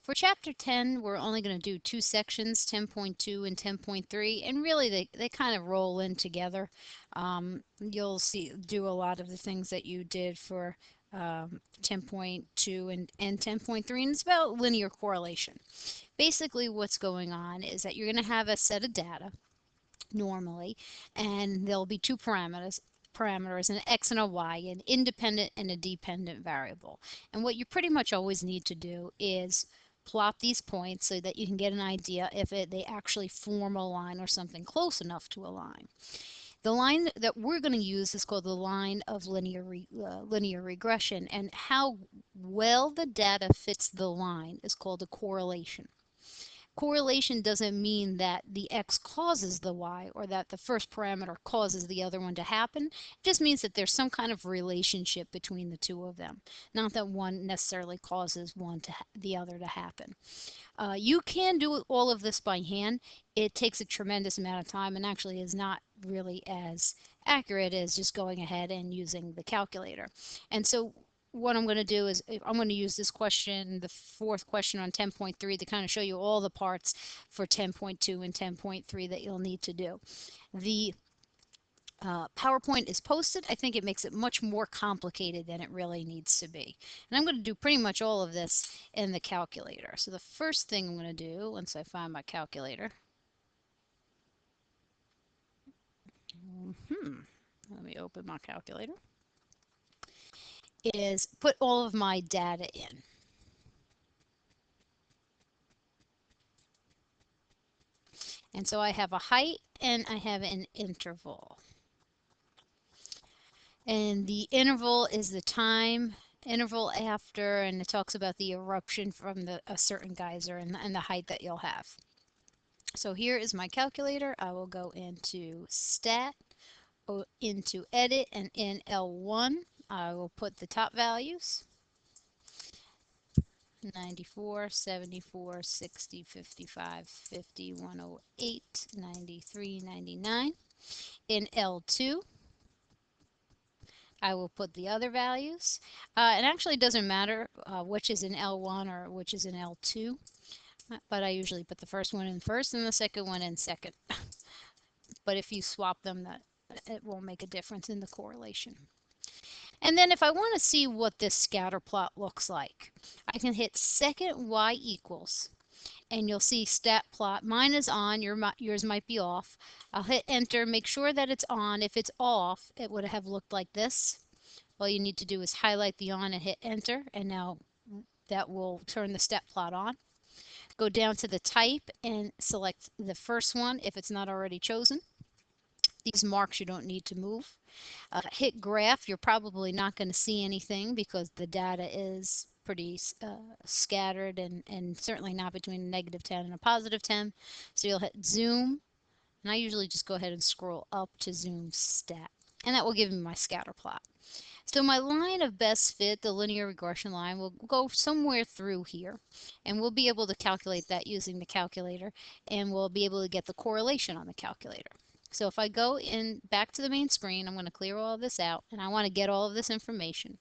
For Chapter 10, we're only going to do two sections, 10.2 and 10.3, and really they kind of roll in together. You'll do a lot of the things that you did for 10.2 and 10.3, and it's about linear correlation. Basically, what's going on is that you're going to have a set of data normally, and there'll be two parameters, an x and a y, an independent and a dependent variable. And what you pretty much always need to do is plot these points so that you can get an idea if they actually form a line or something close enough to a line. The line that we're going to use is called the line of linear regression, and how well the data fits the line is called a correlation. Correlation doesn't mean that the x causes the y or that the first parameter causes the other one to happen. It just means that there's some kind of relationship between the two of them, not that one necessarily causes the other to happen. You can do all of this by hand. It takes a tremendous amount of time and actually is not really as accurate as just going ahead and using the calculator. And so what I'm going to do is I'm going to use this question, the fourth question on 10.3, to kind of show you all the parts for 10.2 and 10.3 that you'll need to do. The PowerPoint is posted. I think it makes it much more complicated than it really needs to be. And I'm going to do pretty much all of this in the calculator. So the first thing I'm going to do, once I find my calculator, let me open my calculator, is put all of my data in. And so I have a height and I have an interval. And the interval is the time interval after, and it talks about the eruption from a certain geyser and the height that you'll have. So here is my calculator. I will go into Stat, into Edit, and in L1, I will put the top values. 94, 74, 60, 55, 50, 108, 93, 99. In L2, I will put the other values. It actually doesn't matter which is in L1 or which is in L2, but I usually put the first one in first and the second one in second. But if you swap them, it won't make a difference in the correlation. And then if I want to see what this scatter plot looks like, I can hit second y equals, and you'll see stat plot. Mine is on, yours might be off. I'll hit enter, make sure that it's on. If it's off, it would have looked like this. All you need to do is highlight the on and hit enter, and now that will turn the stat plot on. Go down to the type and select the first one if it's not already chosen. These marks you don't need to move. Hit graph. You're probably not going to see anything because the data is pretty scattered and certainly not between a -10 and a +10. So you'll hit zoom, and I usually just go ahead and scroll up to zoom stat, and that will give me my scatter plot. So my line of best fit, the linear regression line, will go somewhere through here, and we'll be able to calculate that using the calculator, and we'll be able to get the correlation on the calculator. So if I go in back to the main screen, I'm going to clear all of this out, and I want to get all of this information.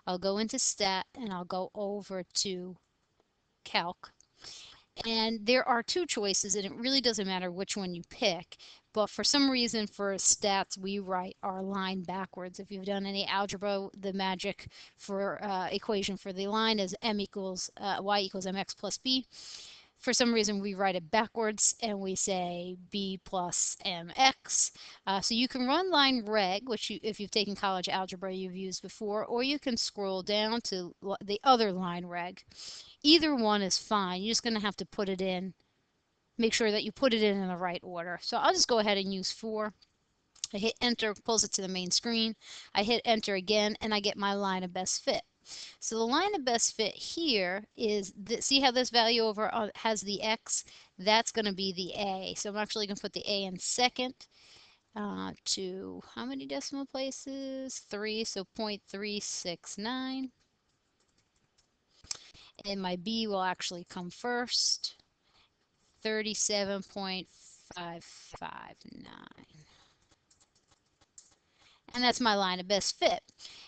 I'll go into Stat, and I'll go over to Calc. And there are two choices, and it really doesn't matter which one you pick. But for some reason, for stats, we write our line backwards. If you've done any algebra, the magic for equation for the line is y equals mx plus b. For some reason, we write it backwards and we say b plus mx. So you can run line reg, which if you've taken college algebra, you've used before, or you can scroll down to the other line reg. Either one is fine. You're just going to have to put it in. Make sure that you put it in the right order. So I'll just go ahead and use 4. I hit enter, pulls it to the main screen. I hit enter again, and I get my line of best fit. So the line of best fit here is, see how this value over has the x? That's going to be the a. So I'm actually going to put the a in second to how many decimal places? 3, so 0.369. And my b will actually come first, 37.559. And that's my line of best fit.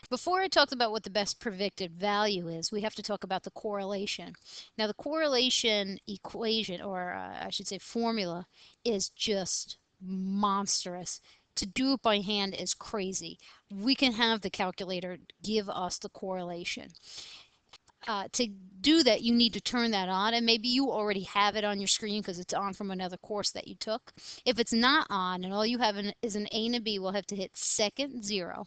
Before I talked about what the best predicted value is, we have to talk about the correlation. Now, the correlation equation, or I should say formula, is just monstrous. To do it by hand is crazy. We can have the calculator give us the correlation. To do that, you need to turn that on, and maybe you already have it on your screen because it's on from another course that you took. If it's not on and all you have is an A and a B, we'll have to hit second 0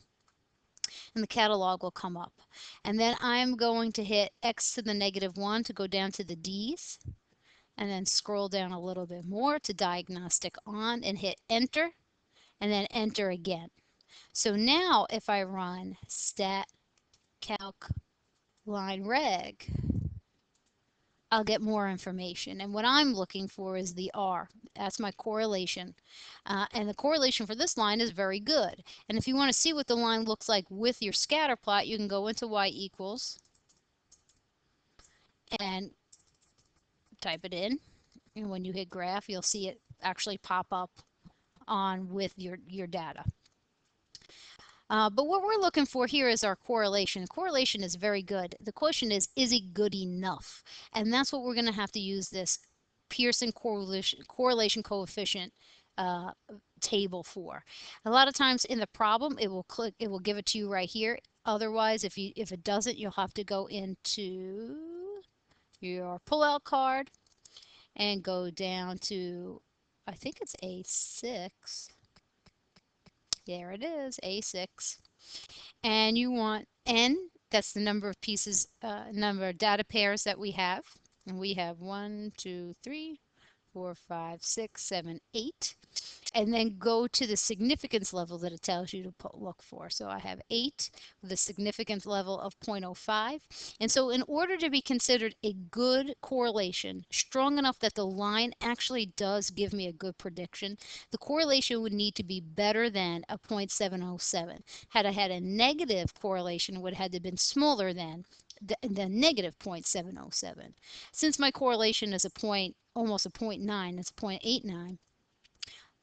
and the catalog will come up. And then I'm going to hit X to the -1 to go down to the D's, and then scroll down a little bit more to diagnostic on and hit enter, and then enter again. So now if I run stat calc line reg, I'll get more information. And what I'm looking for is the R. That's my correlation. And the correlation for this line is very good. And if you want to see what the line looks like with your scatter plot, you can go into y equals and type it in. And when you hit graph, you'll see it actually pop up on with your data. But what we're looking for here is our correlation. Correlation is very good. The question is it good enough? And that's what we're going to have to use this Pearson correlation coefficient table for. A lot of times in the problem, it will give it to you right here. Otherwise, if it doesn't, you'll have to go into your pullout card and go down to, I think it's A6. There it is, A6. And you want N, that's the number of pieces, number of data pairs that we have. And we have 1, 2, 3, 4, 5, 6, 7, 8. And then go to the significance level that it tells you to look for. So I have 8 with a significance level of 0.05. And so in order to be considered a good correlation, strong enough that the line actually does give me a good prediction, the correlation would need to be better than a 0.707. Had I had a negative correlation, it would have had to have been smaller than the negative 0.707. Since my correlation is almost a 0.9, it's 0.89,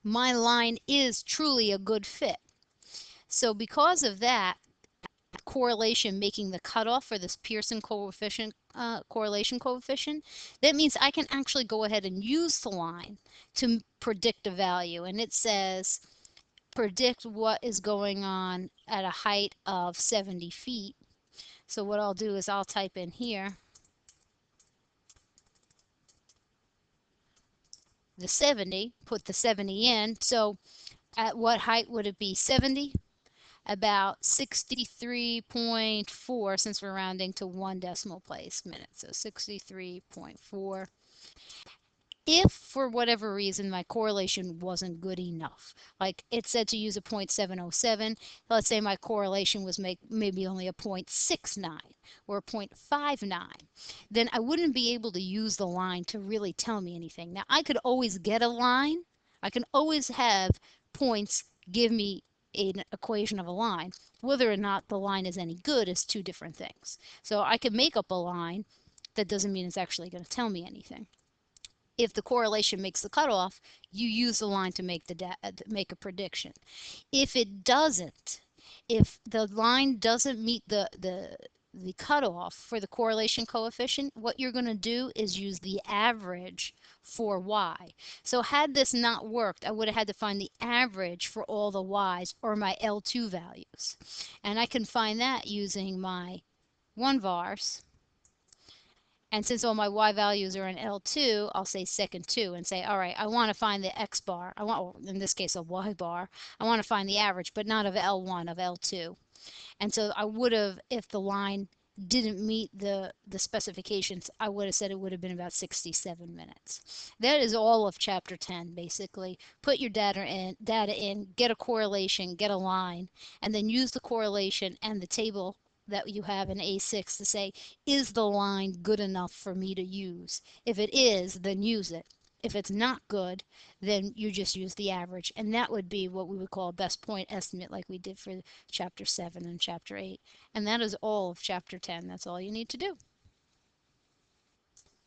my line is truly a good fit. So because of that correlation making the cutoff for this Pearson coefficient, correlation coefficient, that means I can actually go ahead and use the line to predict a value. And it says predict what is going on at a height of 70 feet. So what I'll do is I'll type in here the 70, put the 70 in. So at what height would it be? 70? About 63.4, since we're rounding to 1 decimal place minutes. So 63.4. If for whatever reason my correlation wasn't good enough, like it said to use a 0.707, let's say my correlation was maybe only a 0.69 or a 0.59, then I wouldn't be able to use the line to really tell me anything. Now I could always get a line. I can always have points give me an equation of a line. Whether or not the line is any good is two different things. So I could make up a line. That doesn't mean it's actually going to tell me anything. If the correlation makes the cutoff, you use the line to make make a prediction. If it doesn't, if the line doesn't meet the cutoff for the correlation coefficient, what you're going to do is use the average for y. So had this not worked, I would have had to find the average for all the y's or my L2 values. And I can find that using my 1vars. And since all my y values are in L2, I'll say second 2 and say, all right, I want to find the x bar. I want, in this case, a y bar. I want to find the average, but not of L1, of L2. And so I would have, if the line didn't meet the specifications, I would have said it would have been about 67 minutes. That is all of chapter 10, basically. Put your data in, get a correlation, get a line, and then use the correlation and the table that you have in A6 to say, is the line good enough for me to use? If it is, then use it. If it's not good, then you just use the average. And that would be what we would call a best point estimate, like we did for chapter 7 and chapter 8. And that is all of chapter 10. That's all you need to do.